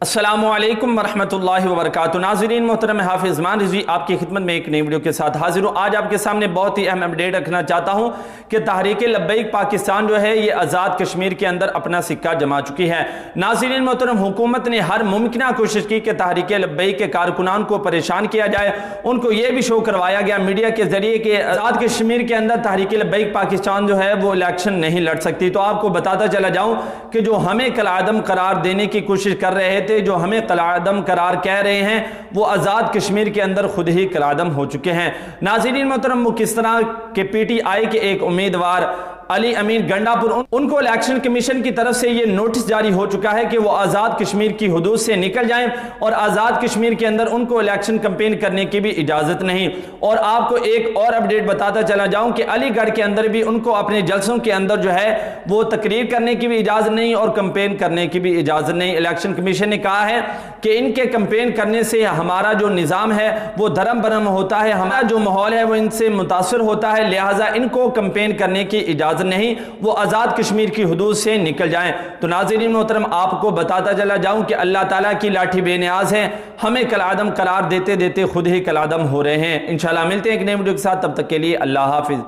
अस्सलामुअलैकुम वरहमतुल्लाहि वबरकातुहू। नाज़रीन मोहतरम, हाफिज ज़मान रिज़वी आपकी खिदमत में एक नई वीडियो के साथ हाजिर हूँ। आज आपके सामने बहुत ही अहम अपडेट रखना चाहता हूँ कि तहरीक लब्बैक पाकिस्तान जो है ये आज़ाद कश्मीर के अंदर अपना सिक्का जमा चुकी है। नाज़रीन मोहतरम, हुकूमत ने हर मुमकिन कोशिश की कि तहरीक लब्बैक के कारकुनान को परेशान किया जाए। उनको ये भी शो करवाया गया मीडिया के जरिए कि आज़ाद कश्मीर के अंदर तहरीक लब्बैक पाकिस्तान जो है वो इलेक्शन नहीं लड़ सकती। तो आपको बताता चला जाऊँ कि जो हमें कलादम करार देने की कोशिश कर रहे थे, जो हमें कलादम करार कह रहे हैं, वो आज़ाद कश्मीर के अंदर खुद ही कलादम हो चुके हैं। नाज़रीन मोहतरम, वो किस तरह के PTI के एक उम्मीदवार अली अमीन गंडापुर, उनको इलेक्शन कमीशन की तरफ से ये नोटिस जारी हो चुका है कि वो आज़ाद कश्मीर की हुदूद से निकल जाएं और आज़ाद कश्मीर के अंदर उनको इलेक्शन कैंपेन करने की भी इजाज़त नहीं। और आपको एक और अपडेट बताता चला जाऊं कि अलीगढ़ के अंदर भी उनको अपने जलसों के अंदर जो है वो तकरीर करने की भी इजाज़त नहीं और कैंपेन करने की भी इजाज़त नहीं। इलेक्शन कमीशन ने कहा है कि इनके कैंपेन करने से हमारा जो निज़ाम है वो धर्म भरम होता है, हमारा जो माहौल है वो इनसे मुतासर होता है, लिहाजा इनको कैंपेन करने की इजाज़त नहीं, वो आज़ाद कश्मीर की हुदूद से निकल जाएं। तो नाज़रीन मोहतरम, आपको बताता चला जाऊं कि अल्लाह ताला की लाठी बेनियाज है, हमें कलादम करार देते देते खुद ही कलादम हो रहे हैं। इंशाल्लाह मिलते हैं एक नई वीडियो के साथ, तब तक के लिए अल्लाह हाफिज।